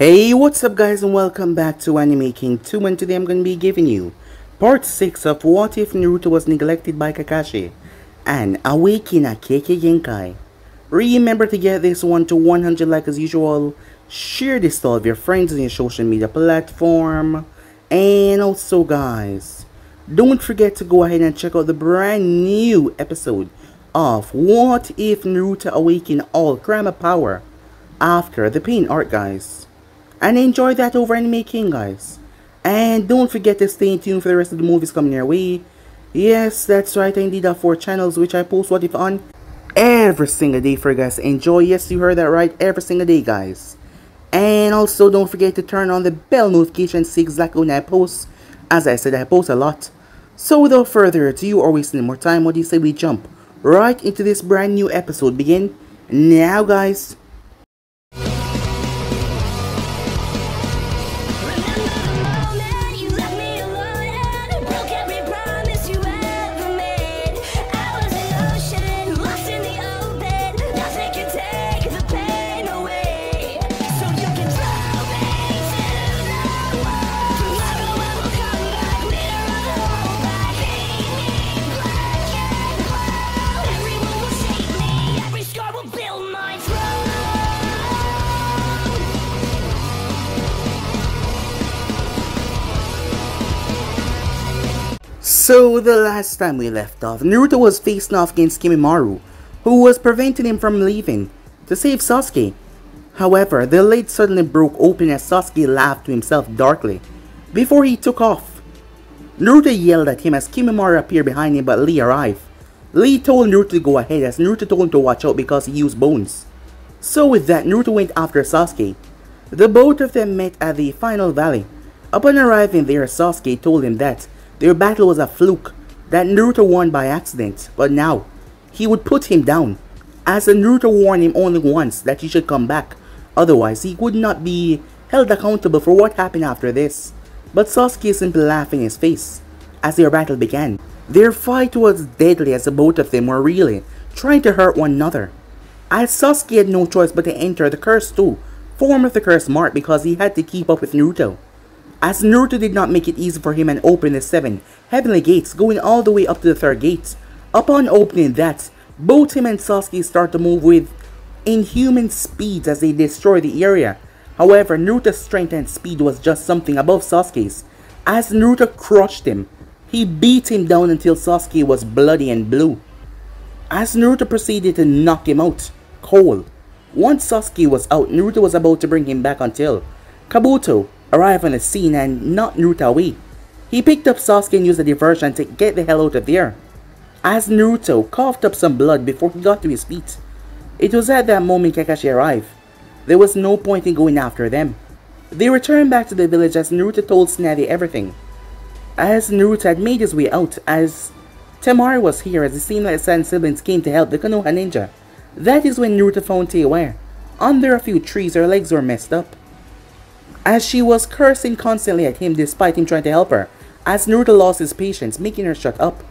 Hey, what's up guys, and welcome back to Anime King 2, and today I'm going to be giving you part 6 of What If Naruto Was Neglected by Kakashi and Awaken a Kekkei Genkai. Remember to get this one to 100 likes as usual, share this to all of your friends on your social media platform, and also guys, don't forget to go ahead and check out the brand new episode of What If Naruto Awaken All Kurama Power after the Pain arc, guys. And enjoy that over Anime King, guys. And don't forget to stay tuned for the rest of the movies coming your way. Yes, that's right, I indeed have 4 channels which I post What If on every single day for you guys to enjoy. Yes, you heard that right, every single day, guys. And also don't forget to turn on the bell notification to see exactly when I post. As I said, I post a lot. So without further ado or wasting more time, what do you say we jump right into this brand new episode? Begin now, guys. So the last time we left off, Naruto was facing off against Kimimaro, who was preventing him from leaving to save Sasuke. However, the lid suddenly broke open as Sasuke laughed to himself darkly before he took off. Naruto yelled at him as Kimimaro appeared behind him, but Lee arrived. Lee told Naruto to go ahead as Naruto told him to watch out because he used bones. So with that, Naruto went after Sasuke. The both of them met at the final valley. Upon arriving there, Sasuke told him that their battle was a fluke, that Naruto won by accident, but now he would put him down, as Naruto warned him only once that he should come back, otherwise he would not be held accountable for what happened after this. But Sasuke simply laughed in his face as their battle began. Their fight was deadly as the both of them were really trying to hurt one another, as Sasuke had no choice but to enter the Curse 2 form of the Curse Mark because he had to keep up with Naruto. As Naruto did not make it easy for him and opened the 7 heavenly gates going all the way up to the 3rd gate. Upon opening that, both him and Sasuke start to move with inhuman speeds as they destroy the area. However, Naruto's strength and speed was just something above Sasuke's. As Naruto crushed him, he beat him down until Sasuke was bloody and blue. As Naruto proceeded to knock him out cold. Once Sasuke was out, Naruto was about to bring him back until Kabuto arrived on the scene and knocked Naruto away. He picked up Sasuke and used a diversion to get the hell out of there, as Naruto coughed up some blood before he got to his feet. It was at that moment Kakashi arrived. There was no point in going after them. They returned back to the village as Naruto told Tsunade everything. As Naruto had made his way out, as Temari was here, as it seemed like the Saiyan siblings came to help the Konoha ninja. That is when Naruto found Teiwaya. Under a few trees, her legs were messed up, as she was cursing constantly at him despite him trying to help her, as Naruto lost his patience, making her shut up.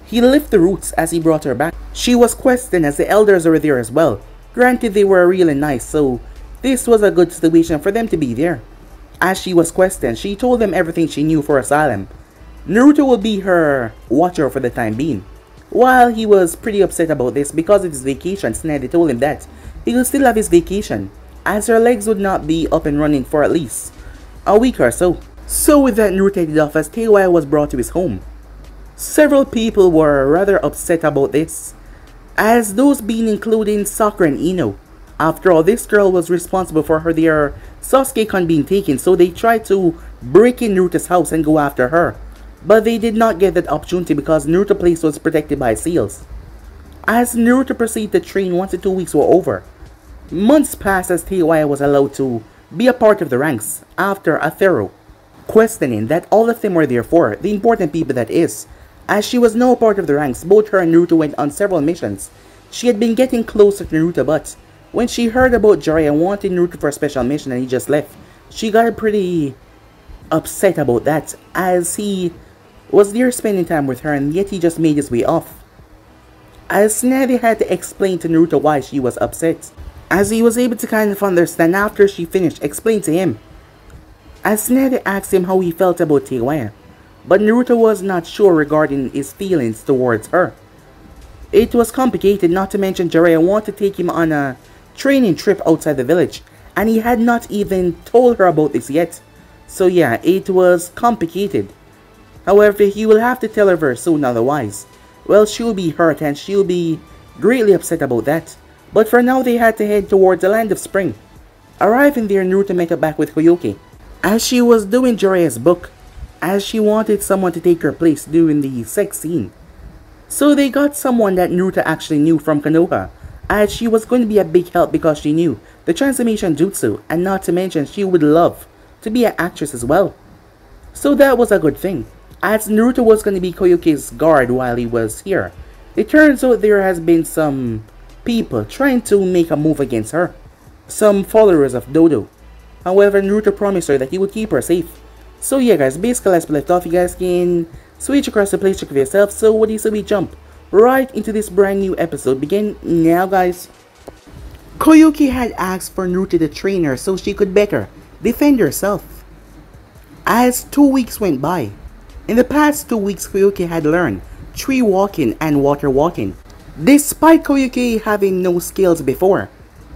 He lifted the roots as he brought her back. She was questioned as the elders were there as well. Granted, they were really nice, so this was a good situation for them to be there. As she was questioned, she told them everything she knew for asylum. Naruto will be her watcher for the time being. While he was pretty upset about this because of his vacation, Tsunade told him that he could still have his vacation, as her legs would not be up and running for at least a week or so. So with that, Naruto headed off as Teiwaya was brought to his home. Several people were rather upset about this, as those being including Sakura and Ino. After all, this girl was responsible for their Sasuke-kun being taken, so they tried to break in Naruto's house and go after her. But they did not get that opportunity because Naruto's place was protected by seals. As Naruto proceeded to train once the 2 weeks were over, months passed as Teiwaya was allowed to be a part of the ranks after a thorough questioning that all of them were there for, the important people that is. As she was now a part of the ranks, both her and Naruto went on several missions. She had been getting closer to Naruto, but when she heard about Jiraiya wanting Naruto for a special mission and he just left, she got pretty upset about that, as he was there spending time with her and yet he just made his way off. As Tsunade had to explain to Naruto why she was upset, as he was able to kind of understand after she finished explain to him. As Tsunade asked him how he felt about Teiwaya, but Naruto was not sure regarding his feelings towards her. It was complicated, not to mention Jiraiya wanted to take him on a training trip outside the village, and he had not even told her about this yet. So yeah, it was complicated. However, he will have to tell her very soon, otherwise, well, she'll be hurt and she'll be greatly upset about that. But for now, they had to head towards the Land of Spring. Arriving there, Naruto met up back with Koyuki, as she was doing Jiraiya's book, as she wanted someone to take her place during the sex scene. So they got someone that Naruto actually knew from Konoha, as she was going to be a big help because she knew the transformation jutsu, and not to mention she would love to be an actress as well. So that was a good thing, as Naruto was going to be Koyuki's guard while he was here. It turns out there has been some people trying to make a move against her, some followers of Dodo. However, Naruto promised her that he would keep her safe. So yeah guys, basically let's left off. You guys can switch across the place, check for yourself. So what do you say we jump right into this brand new episode? Begin now guys. Koyuki had asked for Naruto to train her so she could better defend herself. As 2 weeks went by, in the past 2 weeks Koyuki had learned tree walking and water walking. Despite Koyuki having no skills before,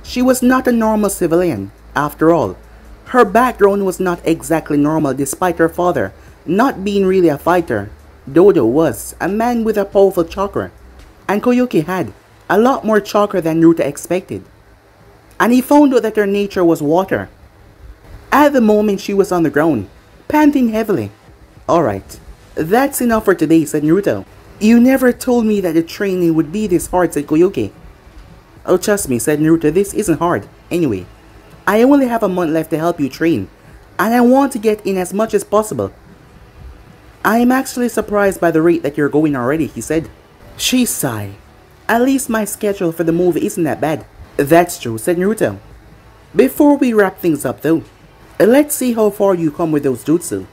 she was not a normal civilian. After all, her background was not exactly normal despite her father not being really a fighter. Dodo was a man with a powerful chakra, and Koyuki had a lot more chakra than Naruto expected. And he found out that her nature was water. At the moment she was on the ground, panting heavily. Alright, that's enough for today, said Naruto. You never told me that the training would be this hard, said Koyuki. Oh, trust me, said Naruto, this isn't hard. Anyway, I only have a month left to help you train, and I want to get in as much as possible. I am actually surprised by the rate that you're going already, he said. She sighed. At least my schedule for the movie isn't that bad. That's true, said Naruto. Before we wrap things up though, let's see how far you come with those jutsu.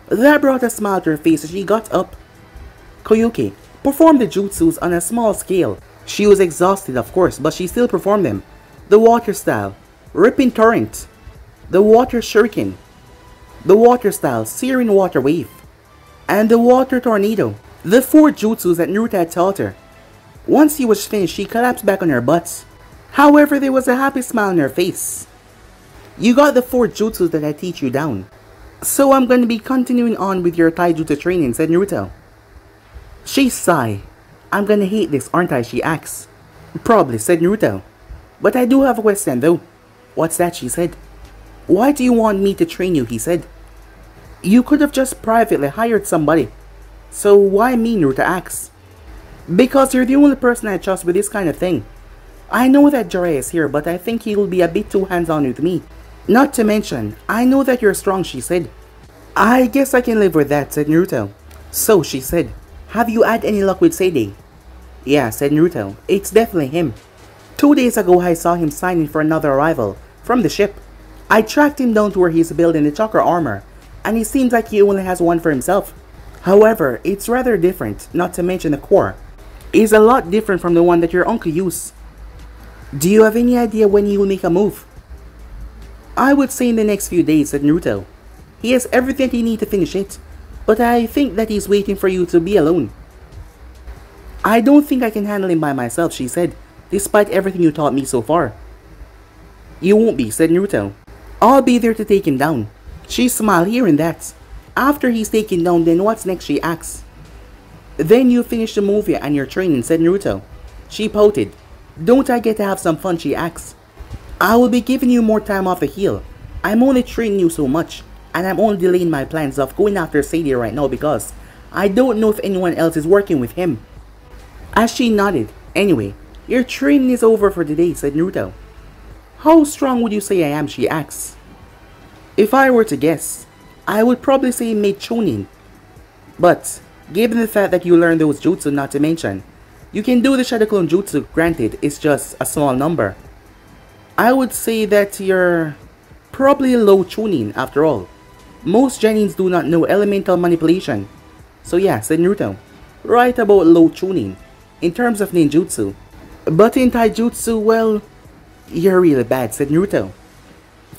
That brought a smile to her face as she got up. Koyuki performed the jutsus on a small scale. She was exhausted of course, but she still performed them. The water style, Ripping Torrent, the water shuriken, the water style, Searing Water Wave, and the water tornado. The 4 jutsus that Naruto had taught her. Once he was finished, she collapsed back on her butt. However, there was a happy smile on her face. You got the 4 jutsus that I teach you down. So I'm going to be continuing on with your taijutsu training, said Naruto. She sighed. I'm gonna hate this, aren't I, she asked. Probably, said Naruto. But I do have a question though. What's that, she said. Why do you want me to train you, he said. You could have just privately hired somebody. So why me, Naruto asked. Because you're the only person I trust with this kind of thing. I know that Jiraiya is here, but I think he will be a bit too hands-on with me. Not to mention, I know that you're strong, she said. I guess I can live with that, said Naruto. So, she said, have you had any luck with Seidei? Yeah, said Naruto, it's definitely him. 2 days ago I saw him signing for another arrival from the ship. I tracked him down to where he's building the chakra armor, and he seems like he only has one for himself. However, it's rather different, not to mention the core is a lot different from the one that your uncle used. Do you have any idea when he will make a move? I would say in the next few days, said Naruto. He has everything he needs to finish it, but I think that he's waiting for you to be alone. I don't think I can handle him by myself, she said, despite everything you taught me so far. You won't be, said Naruto. I'll be there to take him down. She smiled hearing that. After he's taken down, then what's next, she asked. Then you finish the movie and your training, said Naruto. She pouted. Don't I get to have some fun, she asked. I will be giving you more time off the hill. I'm only training you so much, and I'm only delaying my plans of going after Seidei right now because I don't know if anyone else is working with him. As she nodded, anyway, your training is over for today, said Naruto. How strong would you say I am, she asked. If I were to guess, I would probably say mid Chunin. But, given the fact that you learned those jutsu, not to mention, you can do the Shadow Clone Jutsu, granted, it's just a small number. I would say that you're probably low Chunin after all. Most Genins do not know elemental manipulation. So yeah, said Naruto. Right about low Chunin, in terms of ninjutsu. But in taijutsu, well, You're really bad, said Naruto.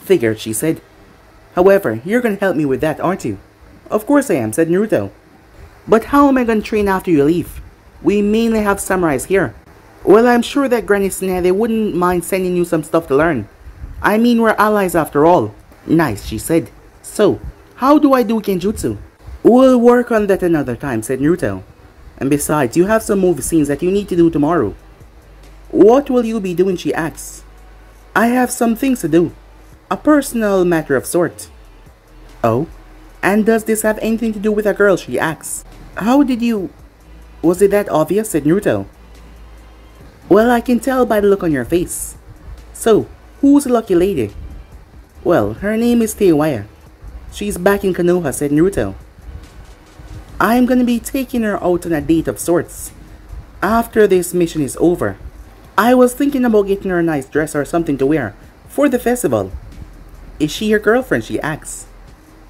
Figured, she said. However, you're gonna help me with that, aren't you? Of course I am, said Naruto. But how am I gonna train after you leave? We mainly have samurais here. Well, I'm sure that Granny Tsunade wouldn't mind sending you some stuff to learn. I mean, we're allies after all. Nice, she said. So, how do I do Genjutsu? We'll work on that another time, said Naruto. And besides, you have some movie scenes that you need to do tomorrow. What will you be doing, she asks. I have some things to do. A personal matter of sort. Oh? And does this have anything to do with a girl, she asks. How did you... Was it that obvious, said Naruto. Well, I can tell by the look on your face. So, who's the lucky lady? Well, her name is Teiwaya. She's back in Konoha, said Naruto. I'm gonna be taking her out on a date of sorts. After this mission is over. I was thinking about getting her a nice dress or something to wear for the festival. Is she your girlfriend, she asks.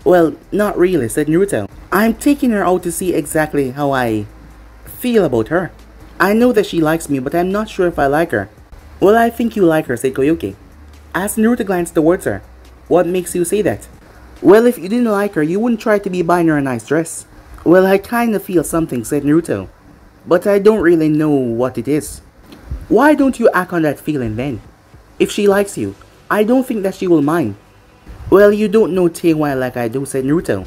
Well, not really, said Naruto. I'm taking her out to see exactly how I feel about her. I know that she likes me, but I'm not sure if I like her. Well, I think you like her, said Koyuki. As Naruto glanced towards her. What makes you say that? Well, if you didn't like her, you wouldn't try to be buying her a nice dress. Well, I kinda feel something, said Naruto. But I don't really know what it is. Why don't you act on that feeling then? If she likes you, I don't think that she will mind. Well, you don't know Teiwaya like I do, said Naruto.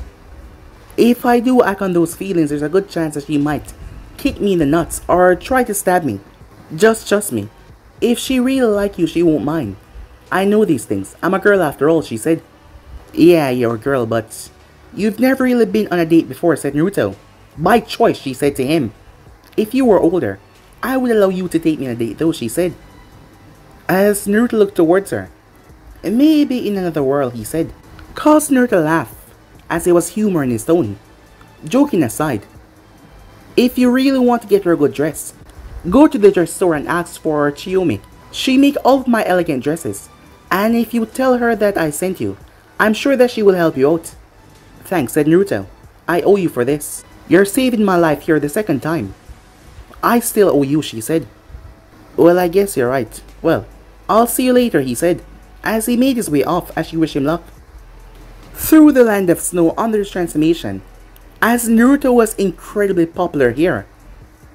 If I do act on those feelings, there's a good chance that she might kick me in the nuts or try to stab me. Just trust me. If she really like you, she won't mind. I know these things. I'm a girl after all, she said. Yeah, you're a girl, but you've never really been on a date before, said Naruto. By choice, she said to him. If you were older, I would allow you to take me on a date though, she said. As Naruto looked towards her. Maybe in another world, he said. Caused Naruto laugh, as there was humor in his tone. Joking aside, if you really want to get her a good dress, go to the dress store and ask for Chiyomi. She make all of my elegant dresses. And if you tell her that I sent you, I'm sure that she will help you out. Thanks, said Naruto. I owe you for this. You're saving my life here the second time. I still owe you, she said. Well, I guess you're right. Well, I'll see you later, he said, as he made his way off as she wished him luck. Through the land of snow under his transformation, as Naruto was incredibly popular here.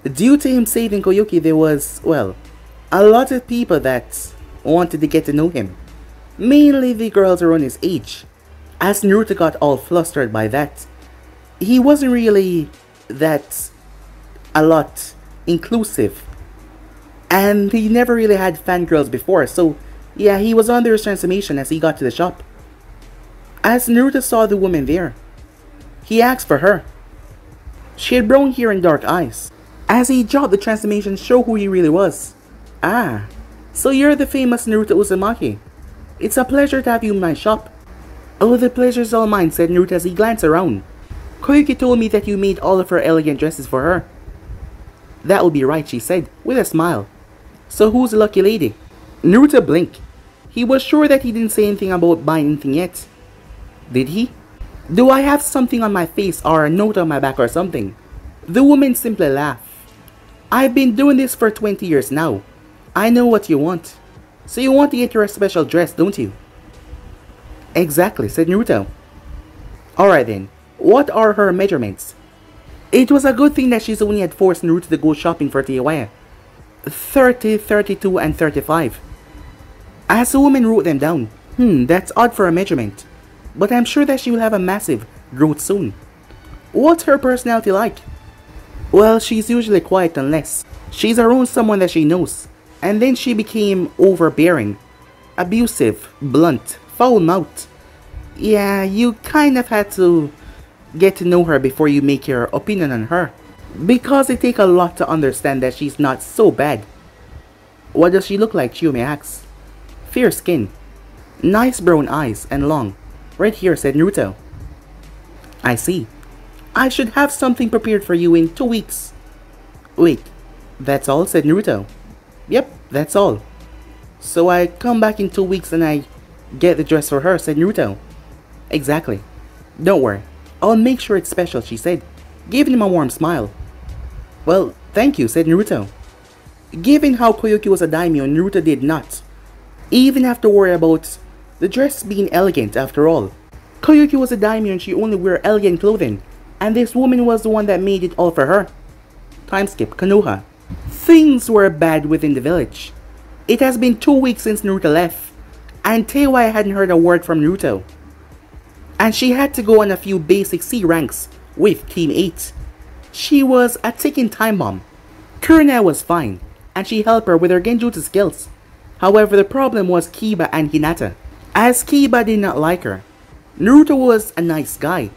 Due to him saving Koyuki, there was, well, a lot of people that wanted to get to know him. Mainly the girls around his age. As Naruto got all flustered by that, he wasn't really that a lot inclusive. And he never really had fangirls before, so yeah, he was under his transformation as he got to the shop. As Naruto saw the woman there, he asked for her. She had brown hair and dark eyes. As he dropped the transformation to show who he really was. Ah, so you're the famous Naruto Uzumaki. It's a pleasure to have you in my shop. Oh, the pleasure's all mine, said Naruto as he glanced around. Koyuki told me that you made all of her elegant dresses for her. That will be right, she said, with a smile. So who's the lucky lady? Naruto blinked. He was sure that he didn't say anything about buying anything yet. Did he? Do I have something on my face or a note on my back or something? The woman simply laughed. I've been doing this for 20 years now. I know what you want. So you want to get her a special dress, don't you? Exactly, said Naruto. Alright then, what are her measurements? It was a good thing that Shizune had forced Naruto to go shopping for Teiwaya. 30, 32, and 35. As the woman wrote them down. That's odd for a measurement. But I'm sure that she will have a massive growth soon. What's her personality like? Well, she's usually quiet unless she's around someone that she knows. And then she became overbearing, abusive, blunt, foul-mouthed. Yeah, you kind of had to get to know her before you make your opinion on her. Because it takes a lot to understand that she's not so bad. What does she look like, Chiyomi asks. Fair skin, nice brown eyes, and long red hair, said Naruto. I see. I should have something prepared for you in 2 weeks. Wait, that's all, said Naruto. Yep, that's all. So I come back in 2 weeks and I get the dress for her, said Naruto. Exactly. Don't worry, I'll make sure it's special, she said, giving him a warm smile. Well, thank you, said Naruto. Given how Koyuki was a daimyo, Naruto did not even have to worry about the dress being elegant after all. Koyuki was a daimyo and she only wore elegant clothing, and this woman was the one that made it all for her. Time skip, Konoha. Things were bad within the village. It has been 2 weeks since Naruto left, and Teiwaya hadn't heard a word from Naruto. And she had to go on a few basic C ranks with Team 8. She was a ticking time bomb. Kurenai was fine, and she helped her with her genjutsu skills. However, the problem was Kiba and Hinata, as Kiba did not like her. Naruto was a nice guy,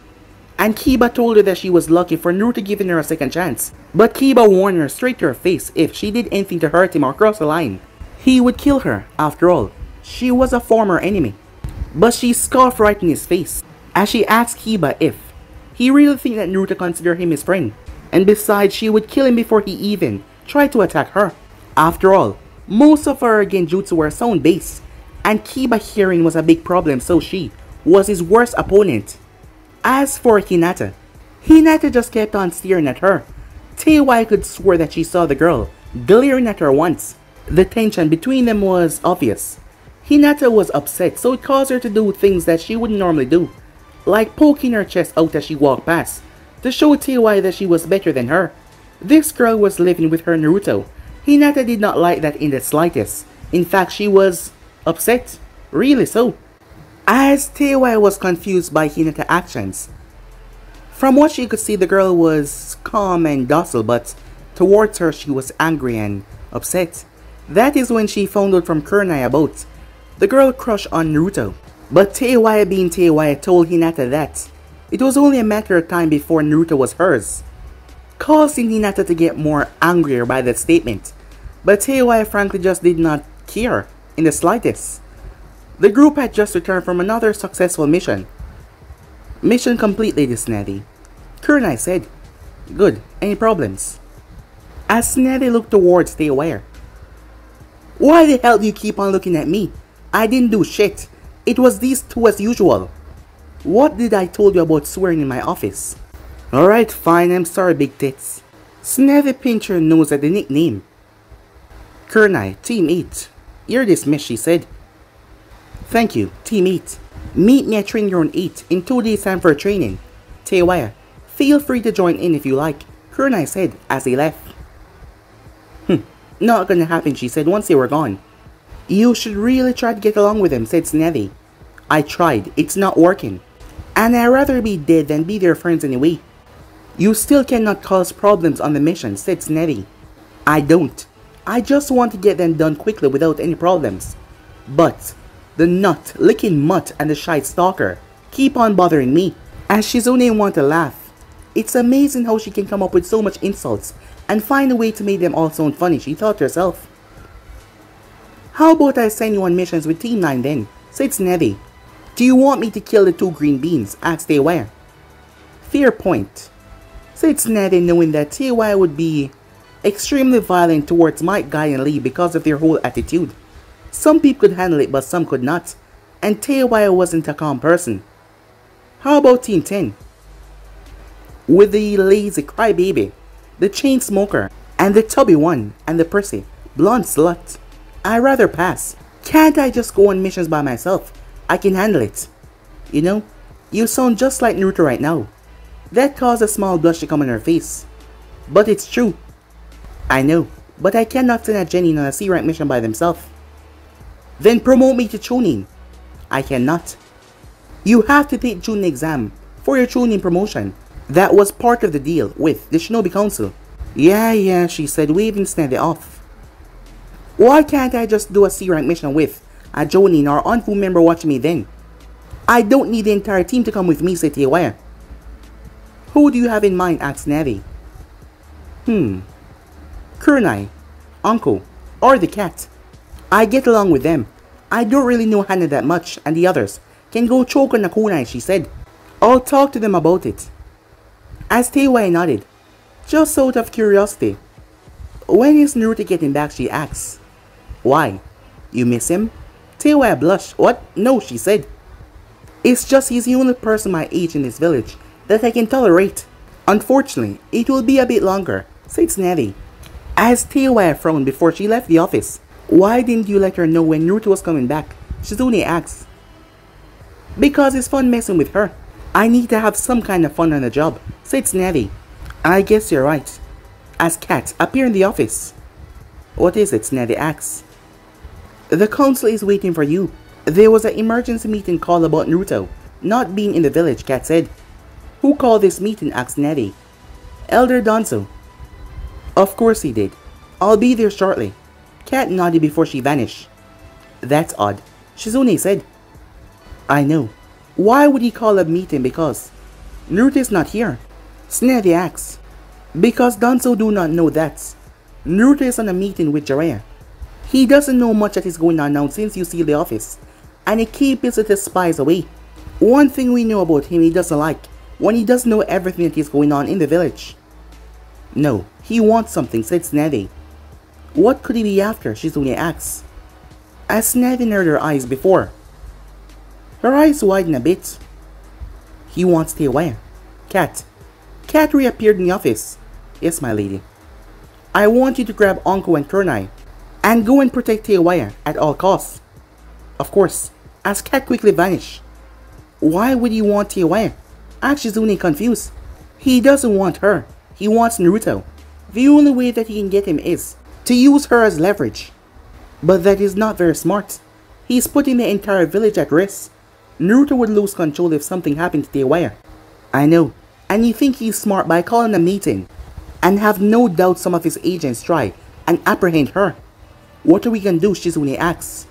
and Kiba told her that she was lucky for Naruto giving her a second chance. But Kiba warned her straight to her face if she did anything to hurt him or cross the line, he would kill her. After all, she was a former enemy. But she scoffed right in his face, as she asked Kiba if he really think that Naruto considered him his friend. And besides, she would kill him before he even tried to attack her. After all, most of her genjutsu were sound based, and Kiba hearing was a big problem, so she was his worst opponent. As for Hinata, Hinata just kept on staring at her. Teiwaya could swear that she saw the girl glaring at her once. The tension between them was obvious. Hinata was upset, so it caused her to do things that she wouldn't normally do, like poking her chest out as she walked past, to show Teiwaya that she was better than her. This girl was living with her Naruto. Hinata did not like that in the slightest. In fact, she was upset. Really so. As Teiwaya was confused by Hinata's actions. From what she could see, the girl was calm and docile, but towards her she was angry and upset. That is when she found out from Kurenai about the girl crush on Naruto. But Teiwaya being Teiwaya told Hinata that it was only a matter of time before Naruto was hers, causing Hinata to get more angrier by that statement. But Teiwaya frankly just did not care in the slightest. The group had just returned from another successful mission. Mission complete, Lady Snetty. Kurenai said. Good, any problems? As Snetty looked towards Teiwaya. Why the hell do you keep on looking at me? I didn't do shit. It was these two as usual. What did I told you about swearing in my office? Alright, fine, I'm sorry, Big Tits. Snetty pinched her nose at the nickname. Kurenai, Team 8. You're dismissed, she said. Thank you, Team 8. Meet me at Training Ground 8 in 2 days time for training. Teiwaya, feel free to join in if you like, Kurenai said as they left. Not gonna happen, she said once they were gone. You should really try to get along with them, said Snetty. I tried, it's not working. And I'd rather be dead than be their friends anyway. You still cannot cause problems on the mission, said Snetty. I don't. I just want to get them done quickly without any problems. But the nut, licking mutt and the shy stalker keep on bothering me. As Shizune wanted to laugh. It's amazing how she can come up with so much insults and find a way to make them all sound funny, she thought to herself. How about I send you on missions with Team 9 then, said Snetty. Do you want me to kill the 2 green beans? Asked Teiwaya. Fair point, said Snetty, knowing that Teiwaya would be extremely violent towards Mike, Guy and Lee because of their whole attitude. Some people could handle it but some could not, and Teiwaya wasn't a calm person. How about Team 10? With the lazy crybaby, the chain smoker, and the tubby one, and the prissy, blonde slut. I'd rather pass. Can't I just go on missions by myself? I can handle it. You know, you sound just like Naruto right now. That caused a small blush to come on her face. But it's true. I know, but I cannot send a Genin on a C-rank mission by themselves. Then promote me to Chunin. I cannot. You have to take Chunin exam for your Chunin promotion. That was part of the deal with the Shinobi Council. Yeah, she said, waving Snetty off. Why can't I just do a C-rank mission with a Jonin or Anfu member watching me then? I don't need the entire team to come with me, said Teiwaya. Who do you have in mind? Asked Snetty. Kurenai, Uncle, or the cat. I get along with them. I don't really know Hana that much, and the others can go choke on a kunai, she said. I'll talk to them about it. As Teiwaya nodded, just out of curiosity. When is Naruto getting back, she asked. Why? You miss him? Teiwaya blushed. What? No, she said. It's just he's the only person my age in this village that I can tolerate. Unfortunately, it will be a bit longer, said Snetty. As Teiwaya frowned before she left the office. Why didn't you let her know when Naruto was coming back? Shizune asks. Because it's fun messing with her. I need to have some kind of fun on the job, said Tsunade. I guess you're right. As Kat appear in the office. What is it? Tsunade asks. The council is waiting for you. There was an emergency meeting call about Naruto not being in the village, Kat said. Who called this meeting? Asked Tsunade. Elder Danzo. Of course he did. I'll be there shortly. Kat nodded before she vanished. That's odd, Shizune said. I know. Why would he call a meeting? Because Naruto's not here. Tsunade asks. Because Danzo do not know that Naruto is on a meeting with Jiraiya. He doesn't know much that is going on now since you see the office, and he keeps his spies away. One thing we know about him, he doesn't like when he doesn't know everything that is going on in the village. No, he wants something, said Tsunade. What could he be after? Shizune asks. As Tsunade narrowed her eyes before. Her eyes widened a bit. He wants to stay away. Kat. Kat reappeared in the office. Yes, my lady. I want you to grab Anko and Kunai and go and protect Teiwaya at all costs. Of course, as Kat quickly vanished. Why would he want Teiwaya? Asked Shizune confused. He doesn't want her. He wants Naruto. The only way that he can get him is to use her as leverage. But that is not very smart. He's putting the entire village at risk. Naruto would lose control if something happened to Teiwaya. I know. And you think he's smart by calling a meeting and have no doubt some of his agents try and apprehend her. What are we gonna do? Shizune asks.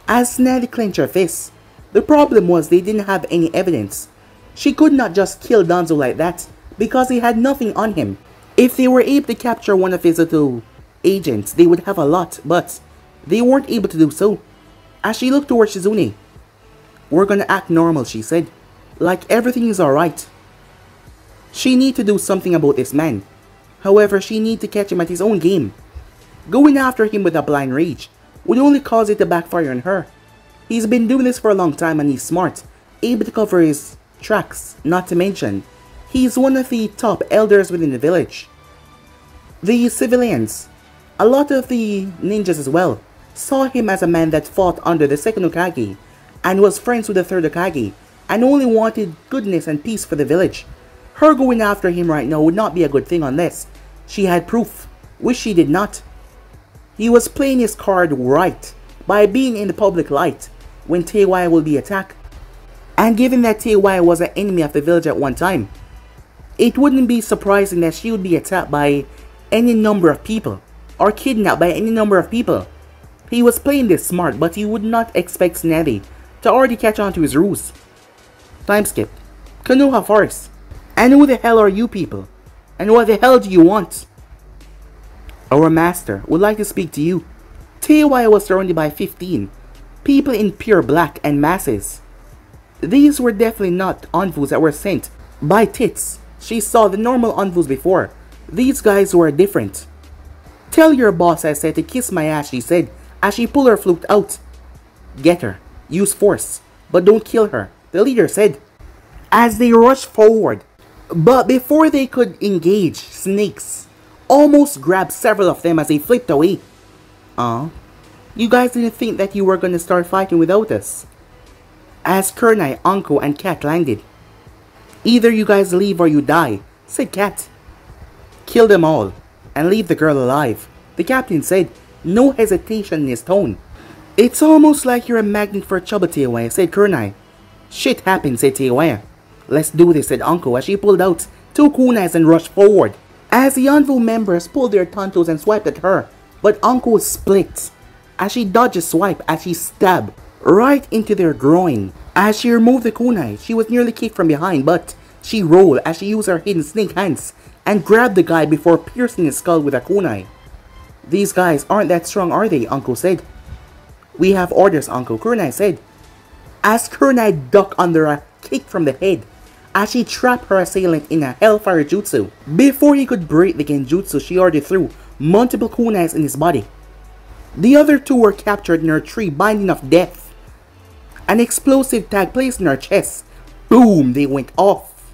As Tsunade clenched her fists. The problem was they didn't have any evidence. She could not just kill Danzo like that because he had nothing on him. If they were able to capture one of his little agents, they would have a lot, but they weren't able to do so. As she looked towards Shizune. We're gonna act normal, she said. Like everything is alright. She need to do something about this man. However, she need to catch him at his own game. Going after him with a blind rage would only cause it to backfire on her. He's been doing this for a long time and he's smart, able to cover his tracks, not to mention, he's one of the top elders within the village. The civilians, a lot of the ninjas as well, saw him as a man that fought under the second Hokage and was friends with the third Hokage and only wanted goodness and peace for the village. Her going after him right now would not be a good thing unless she had proof, which she did not. He was playing his card right by being in the public light when Teiwaya will be attacked. And given that Teiwaya was an enemy of the village at one time, it wouldn't be surprising that she would be attacked by any number of people or kidnapped by any number of people. He was playing this smart, but he would not expect Tsunade to already catch on to his ruse. Time skip. Konoha Forest. And who the hell are you people? And what the hell do you want? Our master would like to speak to you. Teiwaya was surrounded by 15 people in pure black and masses. These were definitely not envoys that were sent by tits. She saw the normal envoys before. These guys were different. Tell your boss I said to kiss my ass, she said as she pulled her flute out. Get her. Use force. But don't kill her, the leader said. As they rushed forward. But before they could engage, snakes almost grabbed several of them as they flipped away. You guys didn't think that you were gonna start fighting without us. As Kunai, Anko, and Kat landed. Either you guys leave or you die, said Kat. Kill them all, and leave the girl alive, the captain said, no hesitation in his tone. It's almost like you're a magnet for trouble, Teiwaya, said Kunai. Shit happened, said Teiwaya. Let's do this, said Anko as she pulled out 2 kunais and rushed forward. As the envoy members pulled their tontos and swiped at her, but Anko split as she dodged a swipe as she stabbed right into their groin. As she removed the kunai, she was nearly kicked from behind, but she rolled as she used her hidden snake hands and grabbed the guy before piercing his skull with a kunai. These guys aren't that strong, are they? Anko said. We have orders, Anko, Kunai said. As Kunai ducked under a kick from the head, as she trapped her assailant in a Hellfire Jutsu. Before he could break the Genjutsu, she already threw multiple kunais in his body. The other 2 were captured in her tree binding of death. An explosive tag placed in her chest. Boom! They went off.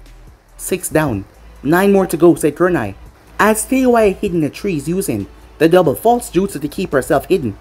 6 down. 9 more to go, said Kunai. As Teiwaya hid in the trees using the double false jutsu to keep herself hidden.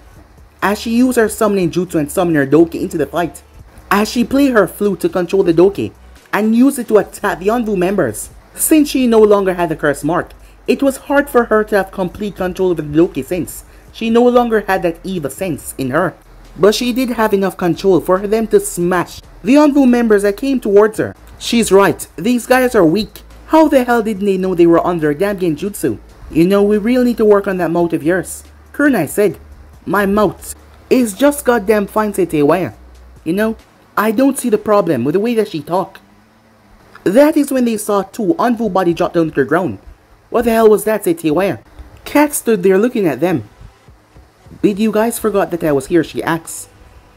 as she used her summoning jutsu and summoned her Doki into the fight. As she played her flute to control the Doki and used it to attack the Anvu members. Since she no longer had the curse mark, it was hard for her to have complete control over the Doki since she no longer had that evil sense in her. But she did have enough control for them to smash the Anvu members that came towards her. She's right, these guys are weak. How the hell didn't they know they were under a damn genjutsu? You know, we really need to work on that mouth of yours. Kurenai said, my mouth is just goddamn fine, said Teiwaya. You know, I don't see the problem with the way that she talk. That is when they saw two Anvu body drop down to the ground. What the hell was that, said Teiwaya. Kat stood there looking at them. Did you guys forgot that I was here, she asks.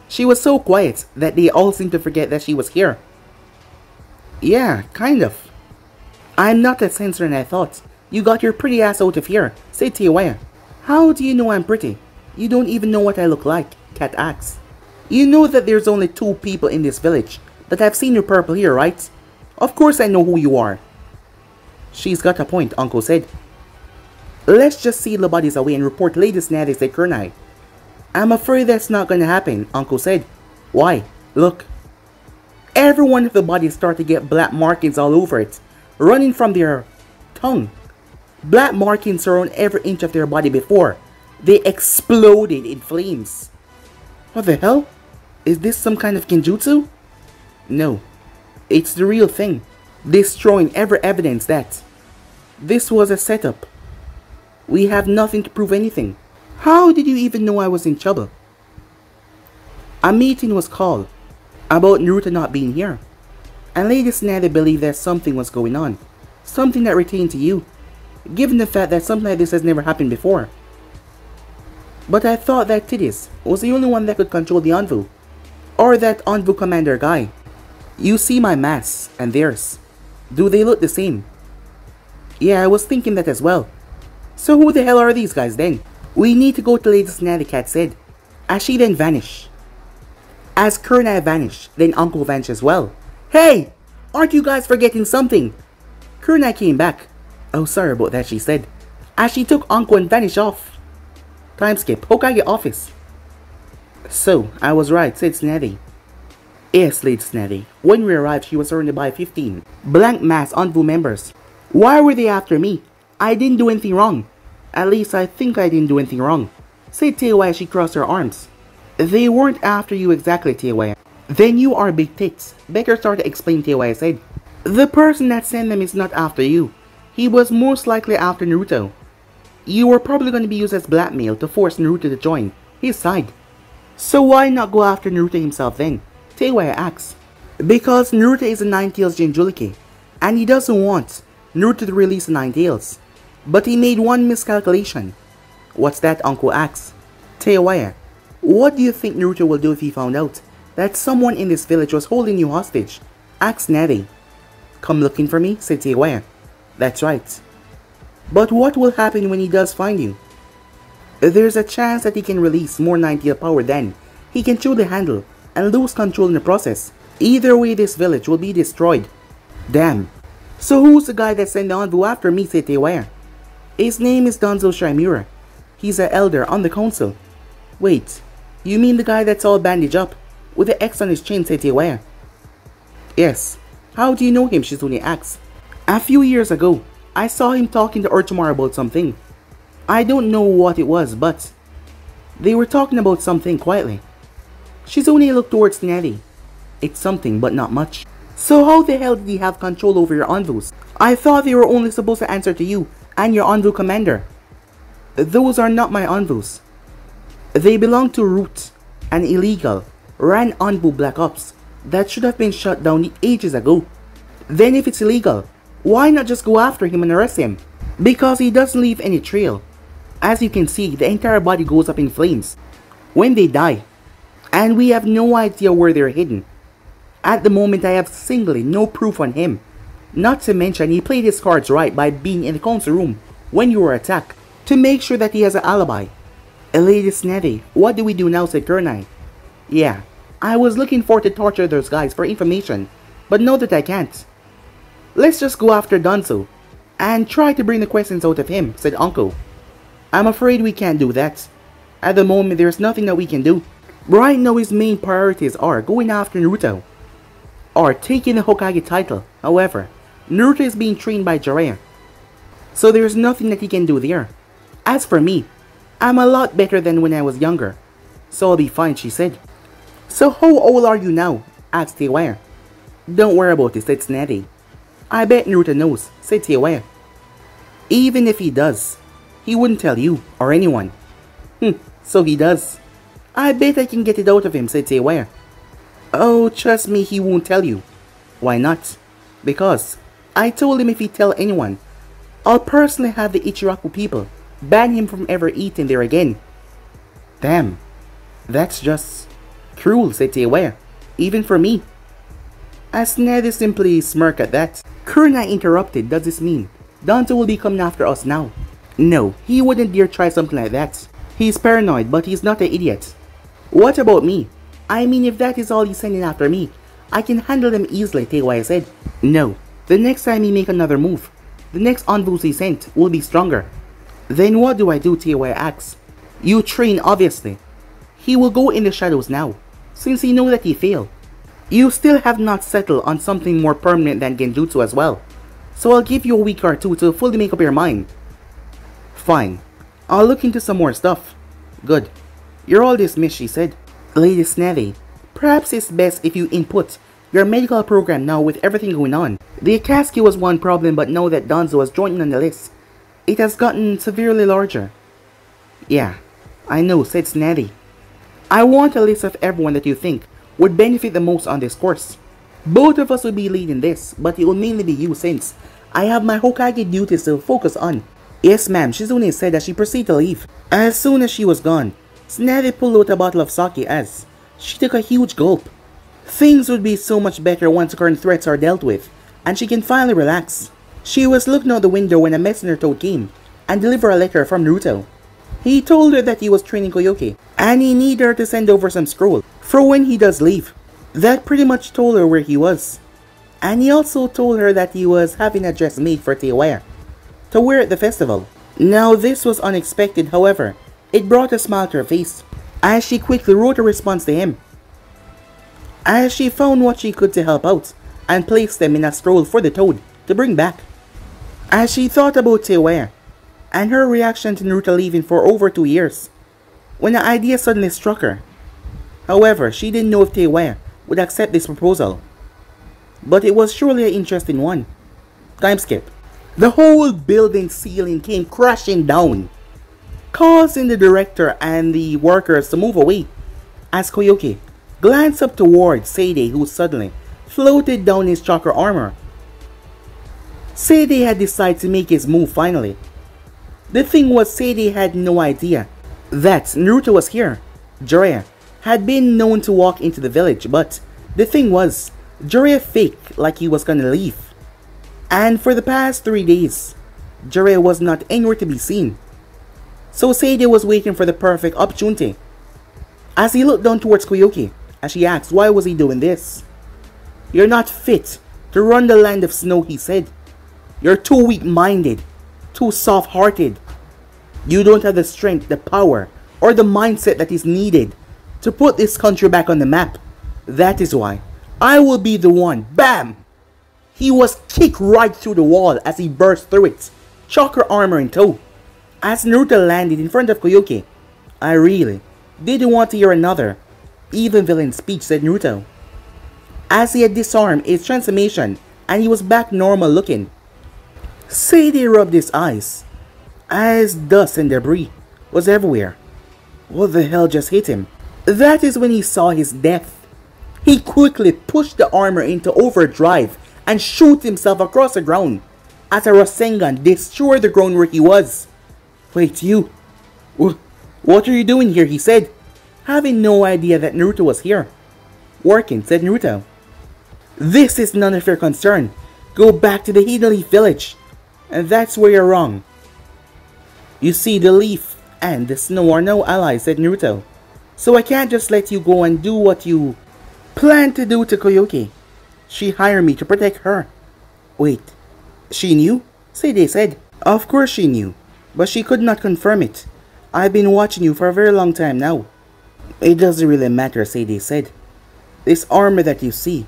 She was so quiet that they all seemed to forget that she was here. Yeah, kind of. I'm not that sensor and I thought. You got your pretty ass out of here, said Teiwaya. How do you know I'm pretty? You don't even know what I look like, Kat asks. You know that there's only 2 people in this village that have seen your purple hair, right? Of course I know who you are. She's got a point, Uncle said. Let's just seal the bodies away and report latest Natty, said Kurenai. I'm afraid that's not gonna happen, Uncle said. Why? Look. Every one of the bodies start to get black markings all over it, running from their tongue. Black markings around every inch of their body before they exploded in flames. What the hell? Is this some kind of genjutsu? No, it's the real thing, destroying every evidence that this was a setup. We have nothing to prove anything. How did you even know I was in trouble? A meeting was called about Naruto not being here, and Lady Tsunade believed that something was going on, something that retained to you, given the fact that something like this has never happened before. But I thought that Tidus was the only one that could control the Anvu, or that Anvu commander guy. You see my masks and theirs. Do they look the same? Yeah, I was thinking that as well. So who the hell are these guys then? We need to go to Lady Tsunade, Kat said, as she then vanished. As Kurenai vanished, then Uncle vanished as well. Hey! Aren't you guys forgetting something? Kurenai came back. Oh, sorry about that, she said, as she took Uncle and vanished off. Time skip, Hokage office. So, I was right, said Tsunade. Yes, Lady Tsunade. When we arrived, she was surrounded by 15 blank mass Anvu members. Why were they after me? I didn't do anything wrong. At least I think I didn't do anything wrong, said Teiwaya as she crossed her arms. They weren't after you exactly, Teiwaya. Then you are big tits. Becker started to explain, Teiwaya said. The person that sent them is not after you. He was most likely after Naruto. You were probably going to be used as blackmail to force Naruto to join his side. So why not go after Naruto himself then? Teiwaya asks. Because Naruto is a Nine-Tails Jinchuriki, and he doesn't want Naruto to release the Nine-Tails. But he made one miscalculation. What's that, Uncle asks. Teiwaya, what do you think Naruto will do if he found out that someone in this village was holding you hostage? Asks Natty. Come looking for me, said Teiwaya. That's right. But what will happen when he does find you? There's a chance that he can release more Nine-Tail power than he can truly handle and lose control in the process. Either way, this village will be destroyed. Damn. So who's the guy that sent the Anvu after me, said Teiwaya. His name is Danzo Shimura. He's an elder on the council. Wait, you mean the guy that's all bandaged up with the X on his chin, said Teiwaya. Yes. How do you know him, Shizune asks. A few years ago, I saw him talking to Orochimaru about something. I don't know what it was, but they were talking about something quietly. Shizune looked towards Tsunade. It's something, but not much. So how the hell did he have control over your Anvus? I thought they were only supposed to answer to you and your Anvu commander. Those are not my Anvus. They belong to Root, an illegal, ran Anvu Black Ops that should have been shut down ages ago. Then if it's illegal, why not just go after him and arrest him? Because he doesn't leave any trail. As you can see, the entire body goes up in flames when they die, and we have no idea where they're hidden. At the moment, I have singly no proof on him. Not to mention, he played his cards right by being in the council room when you were attacked to make sure that he has an alibi. Lady Tsunade, what do we do now, said Kurenai. Yeah, I was looking forward to torture those guys for information, but know that I can't. Let's just go after Danzo and try to bring the questions out of him, said Uncle. I'm afraid we can't do that. At the moment, there's nothing that we can do. Right now, his main priorities are going after Naruto, or taking the Hokage title. However, Naruto is being trained by Jiraiya, so there's nothing that he can do there. As for me, I'm a lot better than when I was younger, so I'll be fine, she said. So how old are you now? Asked Teiwaya. Don't worry about it, said Tsunade. I bet Naruto knows, said Teiwaya. Even if he does, he wouldn't tell you or anyone. So he does. I bet I can get it out of him, said Teiwaya. Oh, trust me, he won't tell you. Why not? Because I told him if he tell anyone, I'll personally have the Ichiraku people ban him from ever eating there again. Damn, that's just cruel, said Teiwaya, even for me. As Tsunade simply smirked at that, Kurenai interrupted. Does this mean Danzo will be coming after us now? No, he wouldn't dare try something like that. He's paranoid, but he's not an idiot. What about me? I mean, if that is all he's sending after me, I can handle them easily, Teiwaya said. No, the next time he make another move, the next envoys he sent will be stronger. Then what do I do, Teiwaya asks. You train, obviously. He will go in the shadows now, since he knows that he failed. You still have not settled on something more permanent than Genjutsu as well, so I'll give you a week or two to fully make up your mind. Fine, I'll look into some more stuff. Good. You're all dismissed, she said. Lady Tsunade, perhaps it's best if you input your medical program now with everything going on. The Akatsuki was one problem, but now that Danzo has joined in on the list, it has gotten severely larger. Yeah, I know, said Tsunade. I want a list of everyone that you think would benefit the most on this course. Both of us will be leading this, but it will mainly be you since I have my Hokage duties to focus on. Yes ma'am, Shizune said as she proceeded to leave. As soon as she was gone, Tsunade pulled out a bottle of sake as she took a huge gulp. Things would be so much better once current threats are dealt with, and she can finally relax. She was looking out the window when a messenger toad came and delivered a letter from Naruto. He told her that he was training Koyoke, and he needed her to send over some scroll for when he does leave. That pretty much told her where he was. And he also told her that he was having a dress made for Teiwaya to wear at the festival. Now this was unexpected, however, it brought a smile to her face as she quickly wrote a response to him, as she found what she could to help out and placed them in a scroll for the toad to bring back. As she thought about Teiwaya and her reaction to Naruto leaving for over 2 years, when the idea suddenly struck her. However, she didn't know if Teiwaya would accept this proposal, but it was surely an interesting one. Time skip. The whole building ceiling came crashing down, causing the director and the workers to move away as Koyoke glanced up towards Seidei, who suddenly floated down his chakra armor. Seidei had decided to make his move finally. The thing was, Seidei had no idea that Naruto was here. Jiraiya had been known to walk into the village, but the thing was, Jiraiya faked like he was gonna leave. And for the past 3 days, Jiraiya was not anywhere to be seen. So Seidei was waiting for the perfect opportunity. As he looked down towards Koyoke, as she asked why was he doing this. You're not fit to run the land of snow, he said. You're too weak-minded, too soft-hearted. You don't have the strength, the power, or the mindset that is needed to put this country back on the map. That is why I will be the one. Bam! He was kicked right through the wall as he burst through it, chakra armor in tow. As Naruto landed in front of Koyoke, I really didn't want to hear another even villain speech, said Naruto, as he had disarmed its transformation and he was back normal looking. Seidei rubbed his eyes as dust and debris was everywhere. What the hell just hit him? That is when he saw his death. He quickly pushed the armor into overdrive and shoot himself across the ground as a Rasengan destroyed the ground where he was. Wait, you? What are you doing here? He said, having no idea that Naruto was here. Working, said Naruto. This is none of your concern. Go back to the Hidden Leaf village. And that's where you're wrong. You see, the leaf and the snow are no allies, said Naruto. So I can't just let you go and do what you plan to do to Koyoke. She hired me to protect her. Wait, she knew? Seidei said. Of course she knew, but she could not confirm it. I've been watching you for a very long time now. It doesn't really matter, Sadie said. This armor that you see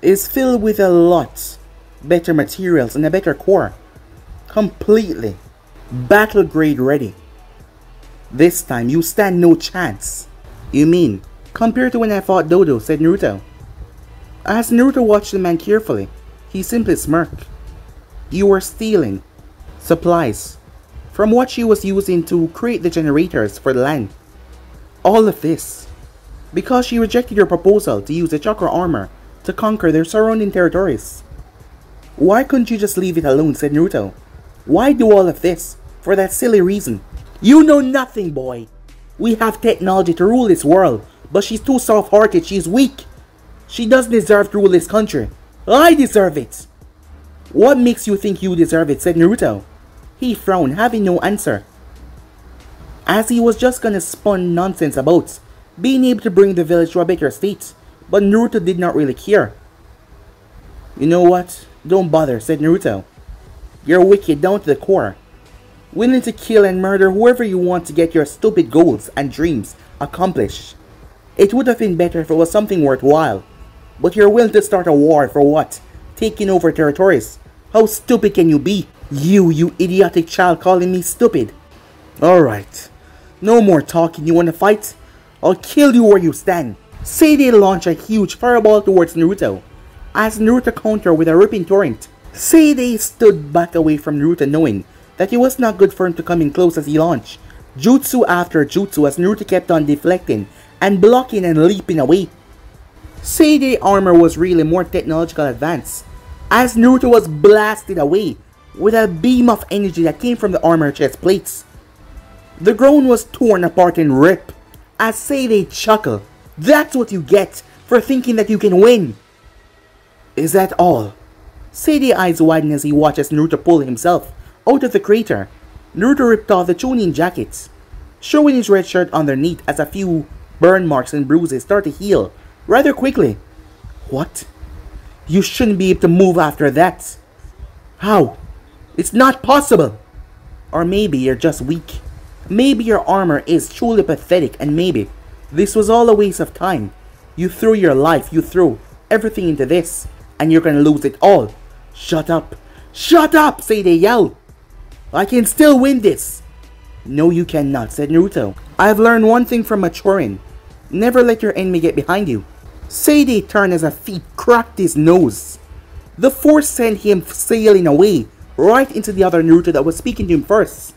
is filled with a lot better materials and a better core. Completely. Battle grade ready. This time you stand no chance. You mean, compared to when I fought Dodo, said Naruto. As Naruto watched the man carefully, he simply smirked. You were stealing supplies from what she was using to create the generators for the land. All of this because she rejected your proposal to use the chakra armor to conquer their surrounding territories. Why couldn't you just leave it alone, said Naruto. Why do all of this for that silly reason? You know nothing, boy. We have technology to rule this world, but she's too soft-hearted, she's weak. She doesn't deserve to rule this country. I deserve it. What makes you think you deserve it, said Naruto. He frowned, having no answer, as he was just gonna spun nonsense about being able to bring the village to a better state, but Naruto did not really care. You know what? Don't bother, said Naruto. You're wicked down to the core, willing to kill and murder whoever you want to get your stupid goals and dreams accomplished. It would have been better if it was something worthwhile, but you're willing to start a war for what? Taking over territories? How stupid can you be? You idiotic child calling me stupid. Alright, no more talking, you wanna fight? I'll kill you where you stand. Sadie launched a huge fireball towards Naruto, as Naruto countered with a ripping torrent. Sadie stood back away from Naruto, knowing that it was not good for him to come in close as he launched jutsu after jutsu as Naruto kept on deflecting and blocking and leaping away. Sadie's armor was really more technological advanced, as Naruto was blasted away with a beam of energy that came from the armor chest plates. The ground was torn apart and ripped as Sadie chuckled. That's what you get for thinking that you can win. Is that all? Sadie's eyes widened as he watched as Naruto pulled himself out of the crater. Naruto ripped off the Chunin jacket, showing his red shirt underneath as a few burn marks and bruises started to heal rather quickly. What? You shouldn't be able to move after that. How? It's not possible. Or maybe you're just weak. Maybe your armor is truly pathetic, and maybe this was all a waste of time. You threw your life, you threw everything into this, and you're gonna lose it all. Shut up. Shut up, Sadie yelled. I can still win this. No, you cannot, said Naruto. I've learned one thing from maturing. Never let your enemy get behind you. Sadie turned as a feet cracked his nose. The force sent him sailing away, right into the other Naruto that was speaking to him first.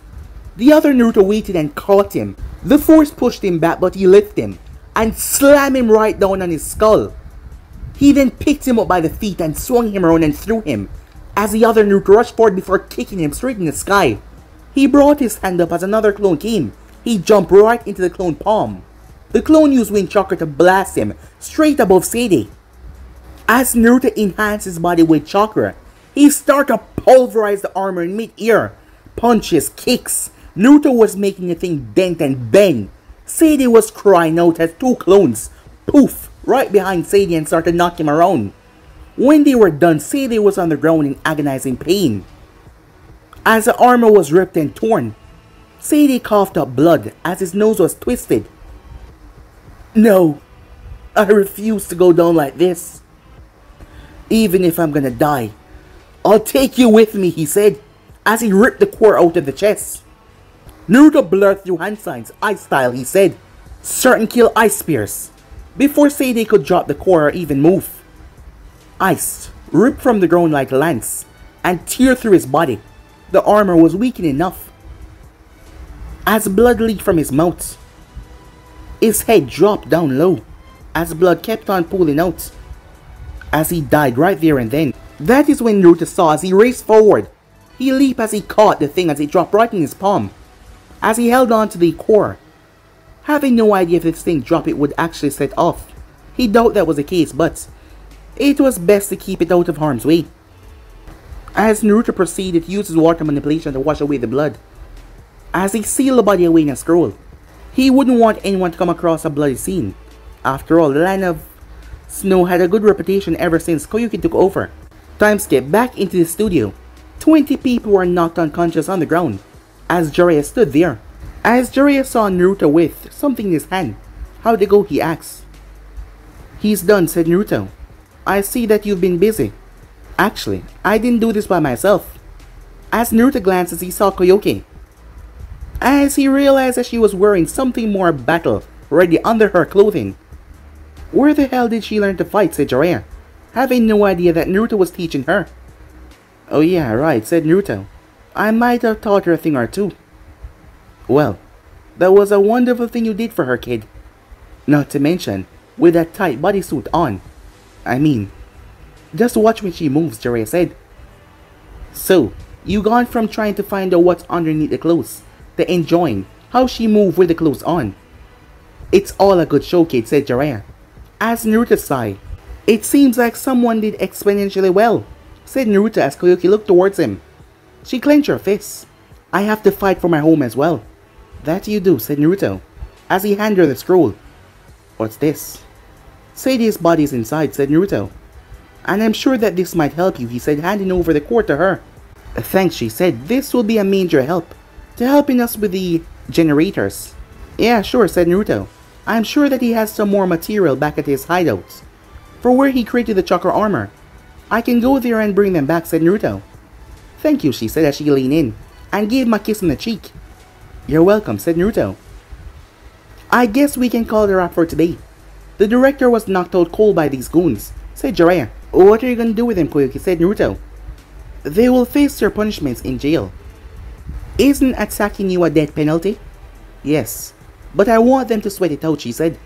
The other Naruto waited and caught him. The force pushed him back, but he lifted him and slammed him right down on his skull. He then picked him up by the feet and swung him around and threw him, as the other Naruto rushed forward before kicking him straight in the sky. He brought his hand up as another clone came. He jumped right into the clone palm. The clone used wind chakra to blast him straight above Sadie. As Naruto enhanced his body with chakra, he started to pulverize the armor in mid-air. Punches, kicks. Naruto was making the thing dent and bend. Sadie was crying out as two clones, poof, right behind Sadie and started knocking him around. When they were done, Sadie was on the ground in agonizing pain. As the armor was ripped and torn, Sadie coughed up blood as his nose was twisted. No, I refuse to go down like this. Even if I'm gonna die, I'll take you with me, he said, as he ripped the core out of the chest. Naruto blurred through hand signs, ice style, he said, certain kill ice spears, before Sadie could drop the core or even move. Ice ripped from the ground like a lance and tear through his body. The armor was weakened enough. As blood leaked from his mouth, his head dropped down low as blood kept on pooling out, as he died right there and then. That is when Naruto saw as he raced forward. He leaped as he caught the thing as it dropped right in his palm, as he held on to the core, having no idea if this thing dropped it would actually set off. He doubted that was the case, but it was best to keep it out of harm's way. As Naruto proceeded to use his water manipulation to wash away the blood, as he sealed the body away in a scroll. He wouldn't want anyone to come across a bloody scene. After all, the land of Snow had a good reputation ever since Koyuki took over. Time skip back into the studio. 20 people were knocked unconscious on the ground, as Jiraiya stood there. As Jiraiya saw Naruto with something in his hand, how'd it go, he asked. He's done, said Naruto. I see that you've been busy. Actually, I didn't do this by myself. As Naruto glanced as he saw Koyuki, as he realized that she was wearing something more battle-ready under her clothing. Where the hell did she learn to fight, said Jiraiya, having no idea that Naruto was teaching her. Oh yeah, right, said Naruto. I might have taught her a thing or two. Well, that was a wonderful thing you did for her, kid. Not to mention, with that tight bodysuit on. I mean, just watch when she moves, Jiraiya said. So, you gone from trying to find out what's underneath the clothes to enjoying how she moved with the clothes on. It's all a good show, kid, said Jiraiya. As Naruto sighed, it seems like someone did exponentially well, said Naruto as Koyuki looked towards him. She clenched her fists. I have to fight for my home as well. That you do, said Naruto, as he handed her the scroll. What's this? Sadie's body is inside, said Naruto. And I'm sure that this might help you, he said, handing over the cord to her. Thanks, she said. This will be a major help to helping us with the generators. Yeah, sure, said Naruto. I'm sure that he has some more material back at his hideouts for where he created the chakra armor. I can go there and bring them back, said Naruto. Thank you, she said as she leaned in and gave him a kiss on the cheek. You're welcome, said Naruto. I guess we can call it a wrap for today. The director was knocked out cold by these goons, said Jiraiya. What are you gonna do with them, Koyuki, said Naruto. They will face their punishments in jail. Isn't attacking you a death penalty? Yes, but I want them to sweat it out, she said.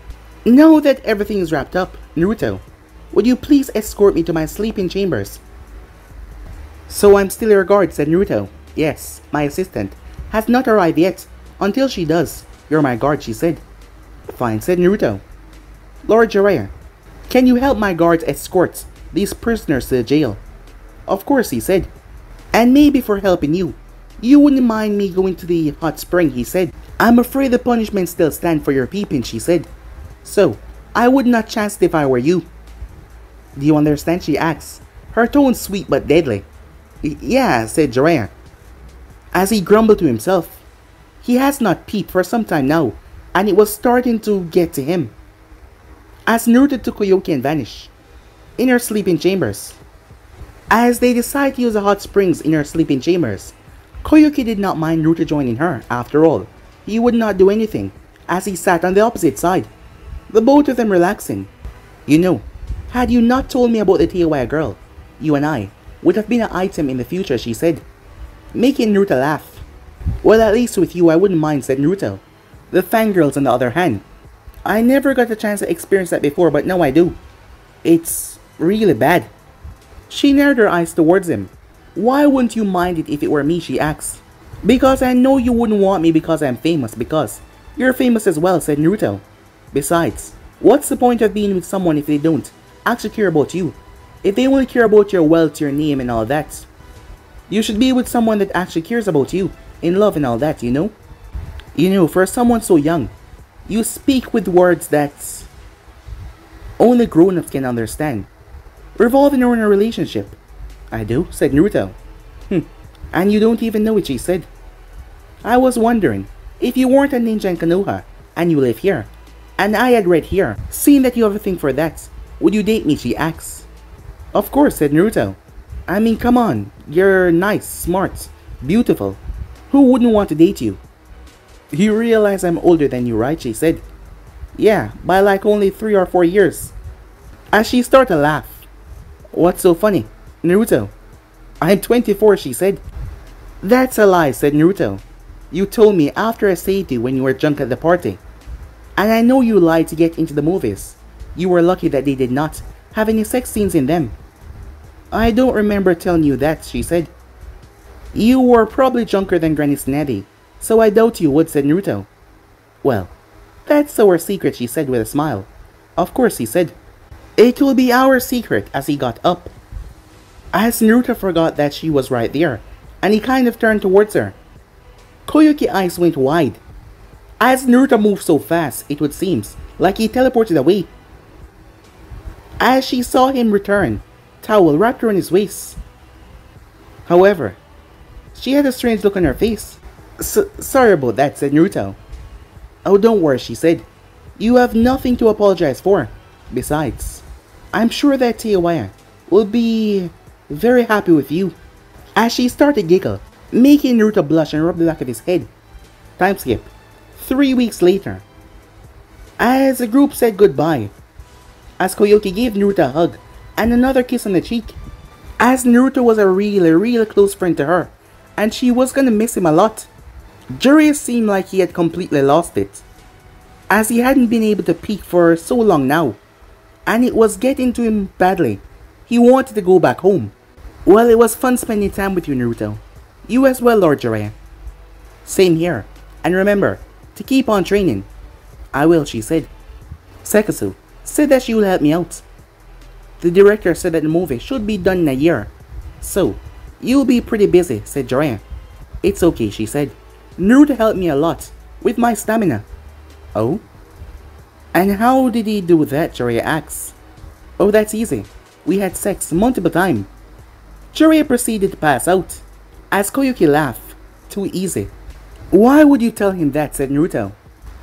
Now that everything is wrapped up, Naruto, would you please escort me to my sleeping chambers? So I'm still your guard, said Naruto. Yes, my assistant has not arrived yet. Until she does, you're my guard, she said. Fine, said Naruto. Lord Jiraiya, can you help my guards escort these prisoners to the jail? Of course, he said. And maybe for helping you, you wouldn't mind me going to the hot spring, he said. I'm afraid the punishments still stand for your peeping, she said. So, I would not chance it if I were you. Do you understand, she asked, her tone sweet but deadly. Yeah, said Jiraiya, as he grumbled to himself. He has not peeped for some time now, and it was starting to get to him. As Naruto took Koyuki and vanished in her sleeping chambers. As they decided to use the hot springs in her sleeping chambers, Koyuki did not mind Naruto joining her. After all, he would not do anything, as he sat on the opposite side, the both of them relaxing. You know, had you not told me about the Teiwaya girl, you and I would have been an item in the future, she said, making Naruto laugh. Well, at least with you I wouldn't mind, said Naruto. The fangirls on the other hand, I never got a chance to experience that before, but now I do. It's really bad. She narrowed her eyes towards him. Why wouldn't you mind it if it were me, she asked. Because I know you wouldn't want me because I'm famous, because you're famous as well, said Naruto. Besides, what's the point of being with someone if they don't actually care about you? If they only care about your wealth, your name and all that. You should be with someone that actually cares about you, in love and all that, you know? You know, for someone so young, you speak with words that only grown-ups can understand, revolving around a relationship. I do, said Naruto. And you don't even know it, she said. I was wondering, if you weren't a ninja in Konoha, and you live here, and I had red hair, seeing that you have a thing for that, would you date me, she asked. Of course, said Naruto. I mean, come on, you're nice, smart, beautiful. Who wouldn't want to date you? You realize I'm older than you, right, she said. Yeah, by like only 3 or 4 years. As she started to laugh. What's so funny, Naruto? I'm 24, she said. That's a lie, said Naruto. You told me after I saved you when you were drunk at the party. And I know you lied to get into the movies. You were lucky that they did not have any sex scenes in them. I don't remember telling you that, she said. You were probably drunker than Granny Sneddy, so I doubt you would, said Naruto. Well, that's our secret, she said with a smile. Of course, he said. It will be our secret, as he got up. As Naruto forgot that she was right there, and he kind of turned towards her. Koyuki's eyes went wide. As Naruto moved so fast, it would seem like he teleported away. As she saw him return, towel wrapped around his waist. However, she had a strange look on her face. Sorry about that, said Naruto. Oh, don't worry, she said. You have nothing to apologize for. Besides, I'm sure that Teiwaya will be very happy with you. As she started to giggle, making Naruto blush and rub the back of his head. Time skip. 3 weeks later. As the group said goodbye, as Koyuki gave Naruto a hug and another kiss on the cheek, as Naruto was a really close friend to her, and she was gonna miss him a lot. Jiraiya seemed like he had completely lost it, as he hadn't been able to peek for so long now, and it was getting to him badly. He wanted to go back home. Well, it was fun spending time with you, Naruto. You as well, Lord Jiraiya. Same here, and remember to keep on training. I will, she said. Sekatsu said that she will help me out. The director said that the movie should be done in a year. So, you'll be pretty busy, said Jiraiya. It's okay, she said. Naruto helped me a lot with my stamina. Oh? And how did he do that, Jiraiya asks. Oh, that's easy. We had sex multiple times. Jiraiya proceeded to pass out, as Koyuki laughed. Too easy. Why would you tell him that, said Naruto.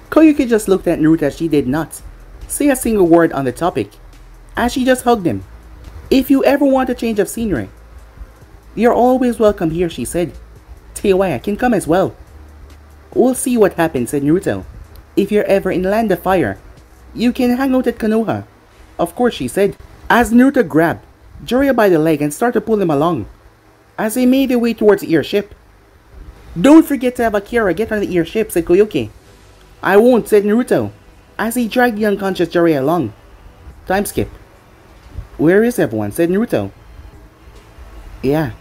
Koyuki just looked at Naruto as she did not say a single word on the topic, as she just hugged him. If you ever want a change of scenery, you're always welcome here, she said. Teiwaya can come as well. We'll see what happens, said Naruto. If you're ever in Land of Fire, you can hang out at Konoha. Of course, she said, as Naruto grabbed Jiraiya by the leg and started to pull him along, as they made their way towards the airship. Don't forget to have Akira get on the airship, said Koyuki. I won't, said Naruto, as he dragged the unconscious Jiraiya along. Time skip. Where is everyone, said Naruto. Yeah,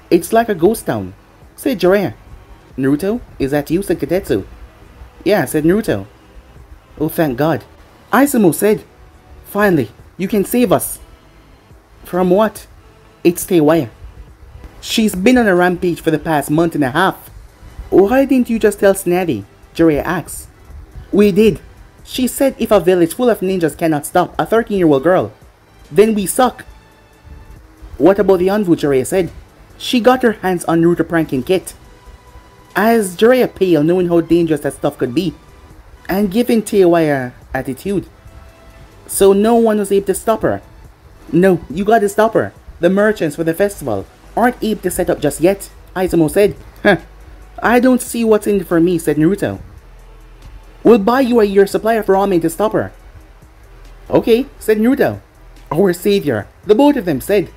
it's like a ghost town, said Jiraiya. Naruto, is that you, said Katetsu. Yeah, said Naruto. Oh, thank God. Izumo said, finally, you can save us. From what? It's Teiwaya. She's been on a rampage for the past month and a half. Why didn't you just tell Tsunade? Jiraiya asks. We did. She said if a village full of ninjas cannot stop a 13-year-old girl, then we suck. What about the Anvu? Jiraiya said. She got her hands on Naruto pranking Kit. As Jiraiya pale, knowing how dangerous that stuff could be, and giving Teiwaya attitude. So no one was able to stop her. No, you gotta stop her. The merchants for the festival aren't able to set up just yet, Izumo said. Huh. I don't see what's in it for me, said Naruto. We'll buy you a year's supply of ramen to stop her. Okay, said Naruto. Our savior, the both of them said.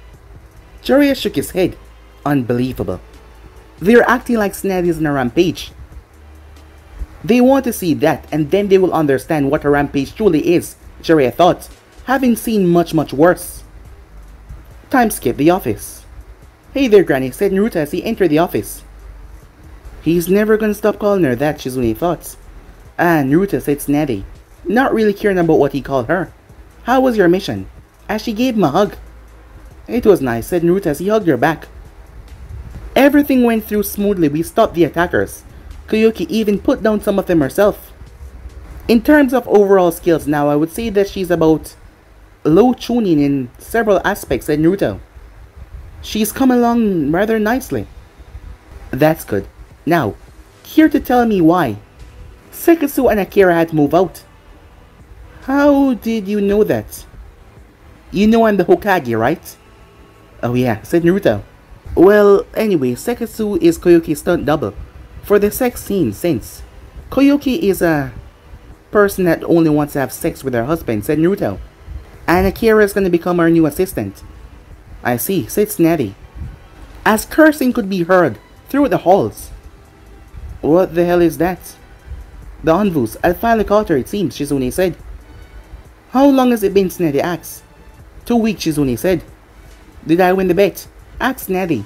Jiraiya shook his head. Unbelievable. They're acting like Tsunade is on a rampage. They want to see that, and then they will understand what a rampage truly is, Jiraiya thought, having seen much worse. Time skip the office. Hey there, Granny, said Naruto as he entered the office. He's never gonna stop calling her that, Shizune thought. Ah, Naruto, said Tsunade, not really caring about what he called her. How was your mission? As she gave him a hug. It was nice, said Naruto as he hugged her back. Everything went through smoothly. We stopped the attackers. Koyuki even put down some of them herself. In terms of overall skills now, I would say that she's about low tuning in several aspects, said Naruto. She's come along rather nicely. That's good. Now, here to tell me why Sekatsu and Akira had to move out. How did you know that? You know I'm the Hokage, right? Oh yeah, said Naruto. Well, anyway, Sekatsu is Koyuki's stunt double for the sex scene since Koyuki is a person that only wants to have sex with her husband, said Naruto. And Akira is going to become our new assistant. I see, said Tsunade, as cursing could be heard through the halls. What the hell is that? The Anvus had finally caught her, it seems, Shizune said. How long has it been, Tsunade asked. 2 weeks, Shizune said. Did I win the bet? Asked Tsunade.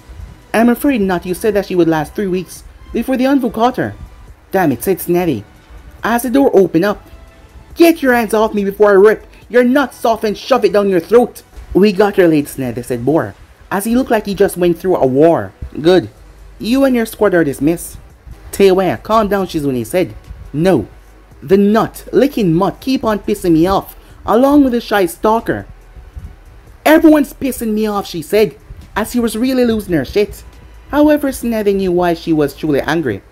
I'm afraid not. You said that she would last 3 weeks before the Anvu caught her. Damn it, said Tsunade, as the door opened up. Get your hands off me before I rip your nuts off and shove it down your throat. We got her laid, Tsunade, said Bor, as he looked like he just went through a war. Good. You and your squad are dismissed. Teiwaya, calm down, Shizune said. No. The nut, licking mutt keep on pissing me off, along with the shy stalker. Everyone's pissing me off, she said, as she was really losing her shit. However, Tsunade knew why she was truly angry.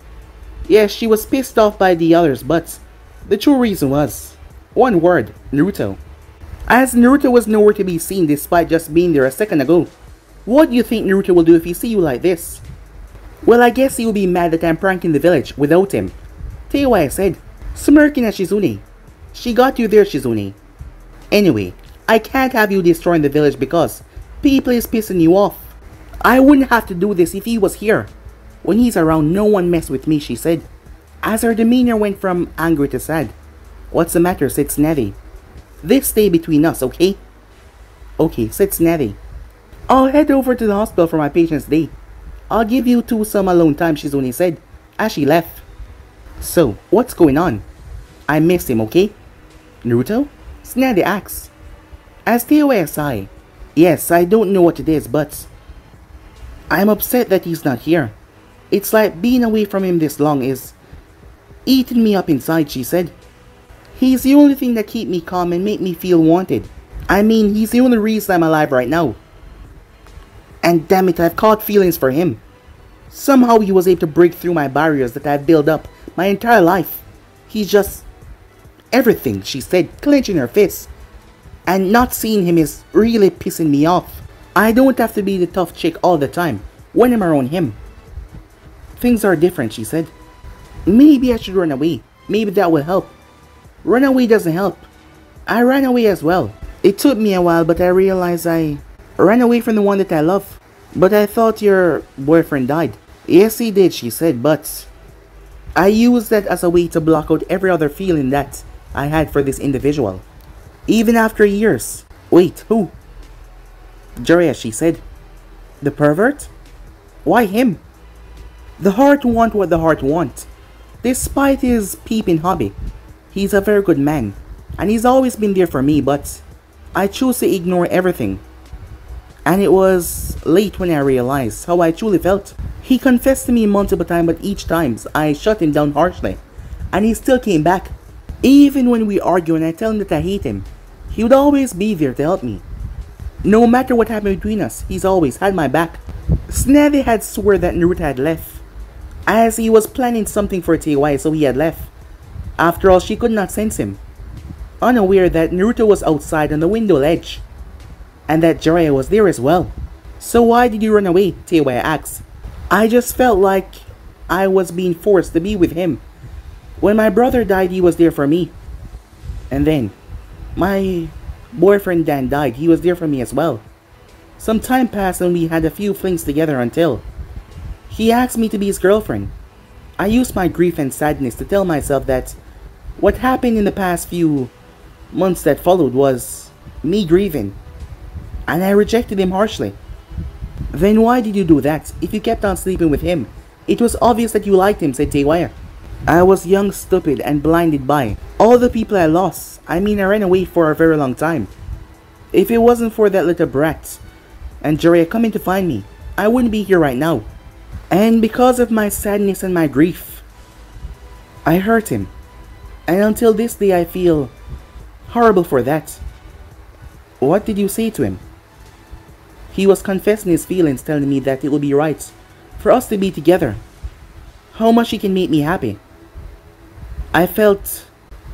Yes, she was pissed off by the others, but the true reason was one word: Naruto. As Naruto was nowhere to be seen despite just being there a second ago. What do you think Naruto will do if he see you like this? Well, I guess he will be mad that I'm pranking the village without him. Tell you what I said, smirking at Shizune. She got you there, Shizune. Anyway, I can't have you destroying the village because people is pissing you off. I wouldn't have to do this if he was here. When he's around, no one mess with me, she said, as her demeanor went from angry to sad. What's the matter, said Tsunade. This stay between us, okay? Okay, said Tsunade. I'll head over to the hospital for my patient's day. I'll give you two some alone time, Shizune said, as she left. So, what's going on? I missed him, okay? Naruto? Tsunade asks. As Teiwaya sighed. Yes, I don't know what it is, but I'm upset that he's not here. It's like being away from him this long is eating me up inside, she said. He's the only thing that keep me calm and make me feel wanted. I mean, he's the only reason I'm alive right now. And damn it, I've caught feelings for him. Somehow he was able to break through my barriers that I've built up my entire life. He's just everything, she said, clenching her fists. And not seeing him is really pissing me off. I don't have to be the tough chick all the time when I'm around him. Things are different, she said. Maybe I should run away. Maybe that will help. Run away doesn't help. I ran away as well. It took me a while, but I realized I ran away from the one that I love. But I thought your boyfriend died. Yes, he did, she said, but I used that as a way to block out every other feeling that I had for this individual. Even after years. Wait, who? Jiraiya, she said. The pervert? Why him? The heart want what the heart want. Despite his peeping hobby, he's a very good man, and he's always been there for me, but I choose to ignore everything. And it was late when I realized how I truly felt. He confessed to me multiple times, but each time I shut him down harshly, and he still came back. Even when we argue and I tell him that I hate him, he would always be there to help me. No matter what happened between us, he's always had my back. Tsunade had swore that Naruto had left, as he was planning something for Teiwaya, so he had left. After all, she could not sense him, unaware that Naruto was outside on the window ledge, and that Jiraiya was there as well. So why did you run away? Teiwaya asked. I just felt like I was being forced to be with him. When my brother died, he was there for me. And then, my boyfriend Dan died. He was there for me as well. Some time passed and we had a few flings together until he asked me to be his girlfriend. I used my grief and sadness to tell myself that what happened in the past few months that followed was me grieving. And I rejected him harshly. Then why did you do that? If you kept on sleeping with him, it was obvious that you liked him, said Teiwaya. I was young, stupid, and blinded by all the people I lost. I mean, I ran away for a very long time. If it wasn't for that little brat and Jiraiya coming to find me, I wouldn't be here right now. And because of my sadness and my grief, I hurt him. And until this day I feel horrible for that. What did you say to him? He was confessing his feelings, telling me that it would be right for us to be together. How much he can make me happy. I felt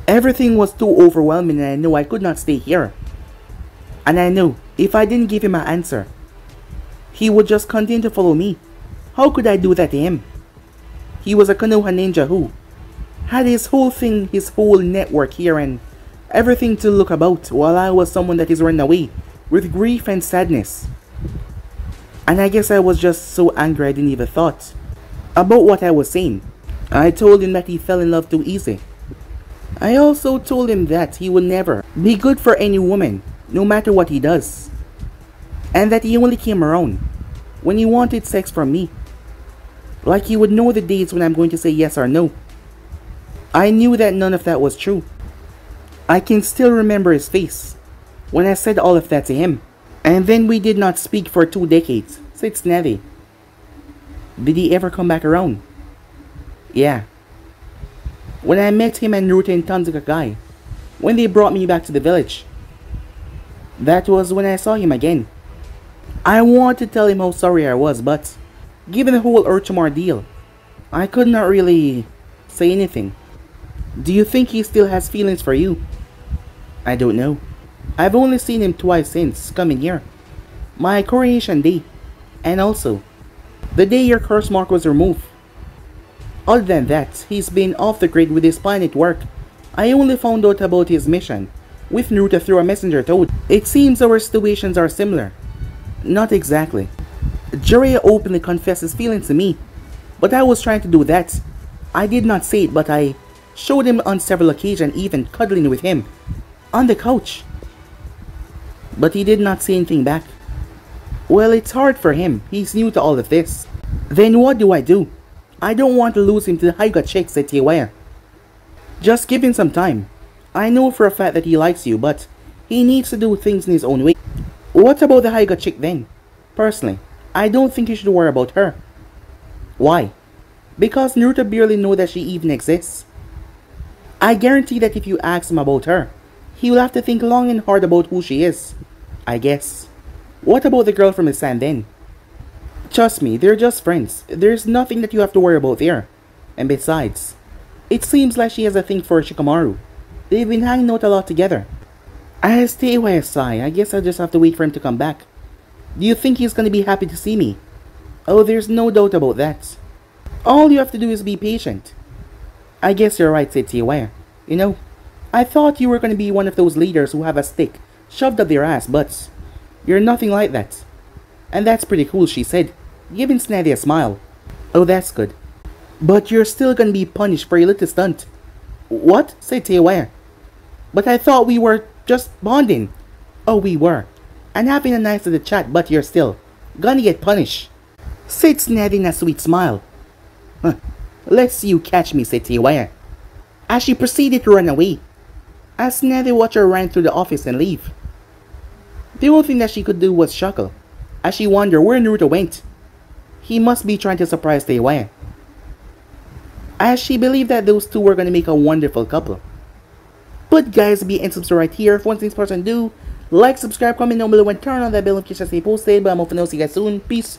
everything was too overwhelming and I knew I could not stay here. And I knew if I didn't give him an answer, he would just continue to follow me. How could I do that to him? He was a Konoha ninja who had his whole thing, his whole network here and everything to look about, while I was someone that is running away with grief and sadness. And I guess I was just so angry I didn't even thought about what I was saying. I told him that he fell in love too easy. I also told him that he would never be good for any woman, no matter what he does. And that he only came around when he wanted sex from me. Like he would know the days when I'm going to say yes or no. I knew that none of that was true. I can still remember his face when I said all of that to him. And then we did not speak for 2 decades, said Tsunade. Did he ever come back around? Yeah. When I met him and Naruto in Tanzuka, when they brought me back to the village. That was when I saw him again. I wanted to tell him how sorry I was, but given the whole Orochimaru deal, I could not really say anything. Do you think he still has feelings for you? I don't know. I've only seen him twice since coming here. My coronation day, and also the day your curse mark was removed. Other than that, he's been off the grid with his planet work. I only found out about his mission with Naruto through a messenger toad. It seems our situations are similar. Not exactly. Jiraiya openly confessed his feelings to me, but I was trying to do that. I did not say it, but I showed him on several occasions, even cuddling with him on the couch. But he did not say anything back. Well, it's hard for him. He's new to all of this. Then what do? I don't want to lose him to the Hyuga chick, said Teiwaya. Just give him some time. I know for a fact that he likes you, but he needs to do things in his own way. What about the Hyuga chick then? Personally, I don't think you should worry about her. Why? Because Naruto barely knows that she even exists. I guarantee that if you ask him about her, he will have to think long and hard about who she is. I guess. What about the girl from his sand then? Trust me, they're just friends. There's nothing that you have to worry about there. And besides, it seems like she has a thing for Shikamaru. They've been hanging out a lot together. As Teiwaya sigh, I guess I'll just have to wait for him to come back. Do you think he's gonna be happy to see me? Oh, there's no doubt about that. All you have to do is be patient. I guess you're right, said Teiwaya. You know, I thought you were gonna be one of those leaders who have a stick shoved up their ass, but you're nothing like that. And that's pretty cool, she said, giving Snazzy a smile. Oh, that's good. But you're still gonna be punished for your little stunt. What? Said Teiwaya. But I thought we were just bonding. Oh, we were. And having a nice little chat, but you're still gonna get punished. Said Snazzy in a sweet smile. Huh. Let's see you catch me, said Teiwaya, as she proceeded to run away. As Snazzy watched her run through the office and leave. The only thing that she could do was chuckle, as she wondered where Naruto went. He must be trying to surprise Teiwaya, as she believed that those two were going to make a wonderful couple. But guys, be and subscribe right here. If one thing's person do, like, subscribe, comment down below, and turn on that bell notification to stay posted. But I'm off and I'll see you guys soon. Peace.